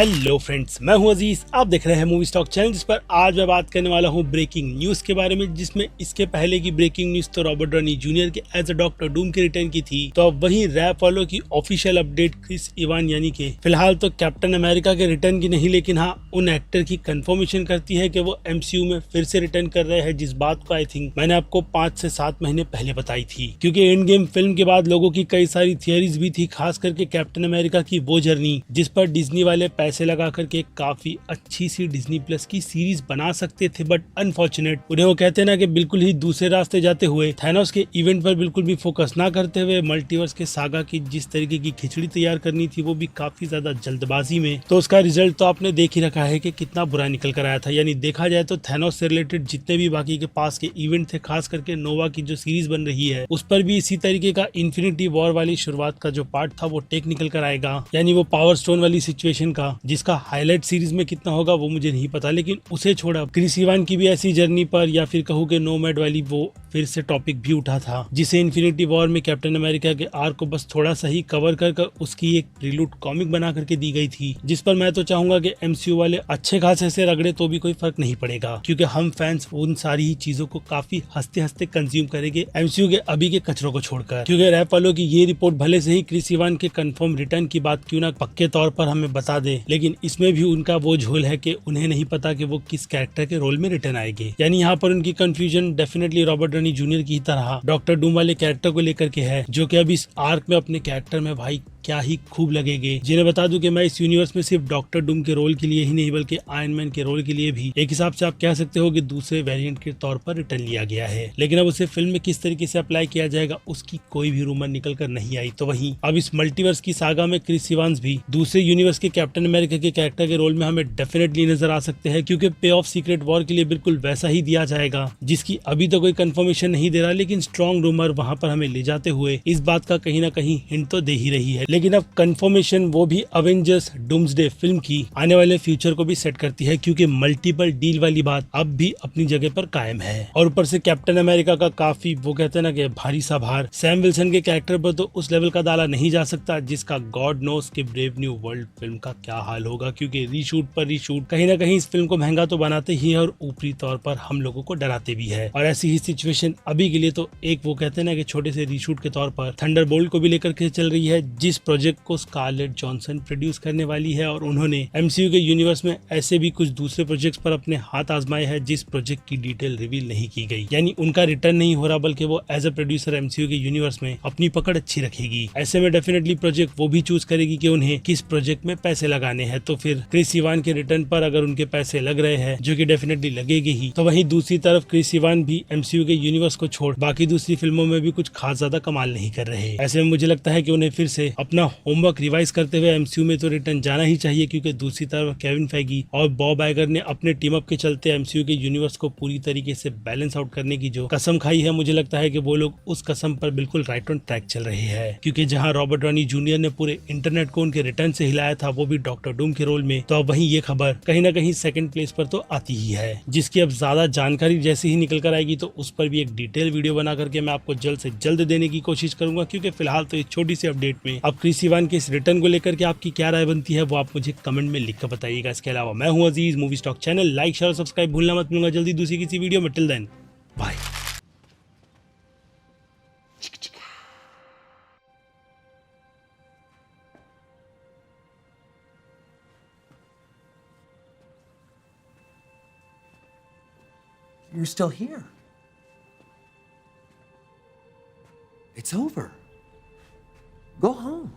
Hello friends, मैं हूं अजीज। आप देख रहे हैं मूवी स्टॉक चैनल, जिस पर आज मैं बात करने वाला हूं ब्रेकिंग न्यूज के बारे में, जिसमें इसके पहले की ब्रेकिंग न्यूज तो रॉबर्ट डॉनी जूनियर के एज अ डॉक्टर डूम के रिटर्न की थी। तो अब वहीं रैप वालों की ऑफिशियल अपडेट क्रिस इवान यानी के फिलहाल तो कैप्टन अमेरिका के रिटर्न की नहीं, लेकिन हाँ उन एक्टर की कंफर्मेशन करती है कि वो एमसीयू में फिर से रिटर्न कर रहे हैं, जिस बात को आई थिंक मैंने आपको 5 से 7 महीने पहले बताई थी। क्योंकि एंड गेम फिल्म के बाद लोगों की कई सारी थियरीज भी थी, खास करके कैप्टन अमेरिका की वो जर्नी जिस पर डिज्नी वाले पैसे लगा करके काफी अच्छी सी डिज्नी प्लस की सीरीज बना सकते थे, बट अनफॉर्चुनेट उन्हें वो कहते हैं ना कि बिल्कुल ही दूसरे रास्ते जाते हुए, थैनोस के इवेंट पर बिल्कुल भी फोकस ना करते हुए मल्टीवर्स के सागा की जिस तरीके की खिचड़ी तैयार करनी थी वो भी काफी ज्यादा जल्दबाजी में, तो उसका रिजल्ट तो आपने देख ही रखा है कि कितना बुरा निकल कर आया था। यानी देखा जाए तो थैनोस से रिलेटेड जितने भी बाकी के पास के इवेंट थे, खास करके नोवा की जो सीरीज बन रही है उस पर भी इसी तरीके का इन्फिनिटी वॉर वाली शुरुआत का जो पार्ट था वो टेक निकल कर आएगा, यानी वो पावर स्टोन वाली सिचुएशन का, जिसका हाईलाइट सीरीज में कितना होगा वो मुझे नहीं पता। लेकिन उसे छोड़ा क्रिस इवान की भी ऐसी जर्नी पर, या फिर कहूँ कि नोमैड वाली वो फिर से टॉपिक भी उठा था, जिसे इन्फिनिटी वॉर में कैप्टन अमेरिका के आर्क को बस थोड़ा सा ही कवर कर उसकी एक प्रीलूड कॉमिक बना करके दी गई थी, जिस पर मैं तो चाहूंगा कि एमसीयू वाले अच्छे खासे से रगड़े तो भी कोई फर्क नहीं पड़ेगा, क्योंकि हम फैंस उन सारी ही चीजों को काफी हंसते हंसते कंज्यूम करेंगे एमसीयू के अभी के कचरों को छोड़कर। क्योंकि रैप वालों की ये रिपोर्ट भले से ही क्रिस इवान के कंफर्म रिटर्न की बात क्यों ना पक्के तौर पर हमें बता दे, लेकिन इसमें भी उनका वो झोल है कि उन्हें नहीं पता कि वो किस कैरेक्टर के रोल में रिटर्न आएंगे। यानी यहाँ पर उनकी confusion definitely Robert Downey junior की तरह डॉक्टर डूम वाले कैरेक्टर को लेकर के है, जो कि अभी इस आर्क में अपने कैरेक्टर में भाई क्या ही खूब लगेंगे। जिन्हें बता दूं कि मैं इस यूनिवर्स में सिर्फ डॉक्टर डूम के रोल के लिए ही नहीं बल्कि आयरन मैन के रोल के लिए भी एक हिसाब से आप कह सकते हो कि दूसरे वेरिएंट के तौर पर रिटर्न लिया गया है। लेकिन अब उसे फिल्म में किस तरीके से अप्लाई किया जाएगा उसकी कोई भी रूमर निकल कर नहीं आई। तो वहीं अब इस मल्टीवर्स की सागा में क्रिस इवांस भी दूसरे यूनिवर्स के कैप्टन अमेरिका के कैरेक्टर के रोल में हमें डेफिनेटली नजर आ सकते हैं, क्योंकि पे ऑफ सीक्रेट वॉर के लिए बिल्कुल वैसा ही दिया जाएगा, जिसकी अभी तो कोई कंफर्मेशन नहीं दे रहा, लेकिन स्ट्रॉन्ग रूमर वहां पर हमें ले जाते हुए इस बात का कहीं ना कहीं हिंट तो दे ही रही है। लेकिन अब कंफर्मेशन वो भी अवेंजर्स डूम्सडे फिल्म की आने वाले फ्यूचर को भी सेट करती है, क्योंकि मल्टीपल डील वाली बात अब भी अपनी जगह पर कायम है। और ऊपर से कैप्टन अमेरिका का काफी वो कहते हैं ना कि भारी सा भार सैम विल्सन के कैरेक्टर पर तो उस लेवल का डाला नहीं जा सकता, जिसका गॉड नोस के ब्रेव न्यू वर्ल्ड फिल्म का क्या हाल होगा, क्योंकि रीशूट पर रीशूट कहीं ना कहीं इस फिल्म को महंगा तो बनाते ही है और ऊपरी तौर पर हम लोगों को डराते भी है। और ऐसी ही सिचुएशन अभी के लिए तो एक वो कहते हैं ना कि छोटे से रीशूट के तौर पर थंडरबोल्ट को भी लेकर के चल रही है, जिस प्रोजेक्ट को स्कारलेट जॉनसन प्रोड्यूस करने वाली है। और उन्होंने एमसीयू के यूनिवर्स में ऐसे भी कुछ दूसरे प्रोजेक्ट्स पर अपने हाथ आजमाए हैं जिस प्रोजेक्ट की डिटेल रिवील नहीं की गई, यानी उनका रिटर्न नहीं हो रहा, बल्कि वो एज अ प्रोड्यूसर एमसीयू के यूनिवर्स में अपनी पकड़ अच्छी रखेगी। ऐसे में डेफिनेटली प्रोजेक्ट वो भी चूज करेगी कि उन्हें किस प्रोजेक्ट में पैसे लगाने हैं। तो फिर क्रिस इवान के रिटर्न पर अगर उनके पैसे लग रहे हैं, जो कि डेफिनेटली लगेगी ही, तो वहीं दूसरी तरफ क्रिस इवान भी एमसीयू के यूनिवर्स को छोड़ बाकी दूसरी फिल्मों में भी कुछ खास ज्यादा कमाल नहीं कर रहे। ऐसे में मुझे लगता है कि उन्हें फिर से अपना होमवर्क रिवाइज करते हुए एमसीयू में तो रिटर्न जाना ही चाहिए, क्योंकि दूसरी तरफ केविन फेगी और बॉब आइगर ने अपने टीम अप के चलते एमसीयू के यूनिवर्स को पूरी तरीके से बैलेंस आउट करने की जो कसम खाई है, मुझे लगता है कि वो लोग उस कसम पर बिल्कुल राइट ऑन ट्रैक चल रहे हैं। क्योंकि जहां रॉबर्ट डॉनी जूनियर ने पूरे इंटरनेट को उनके रिटर्न से हिलाया था, वो भी डॉक्टर डूम के रोल में, तो अब वहीं ये खबर कहीं ना कहीं सेकंड प्लेस पर तो आती ही है, जिसकी अब ज्यादा जानकारी जैसे ही निकल कर आएगी तो उस पर भी एक डिटेल वीडियो बना करके मैं आपको जल्द से जल्द देने की कोशिश करूंगा। क्योंकि फिलहाल तो इस छोटी सी अपडेट में अब क्रिस इवान के इस रिटर्न को लेकर के आपकी क्या राय बनती है वो आप मुझे कमेंट में लिख कर बताइएगा। इसके अलावा मैं हूं Aziz, movie stock channel like share और सब्सक्राइब भूलना मत। मिलूंगा जल्दी दूसरी किसी वीडियो में। Till then bye. You're still here. It's over. Go home.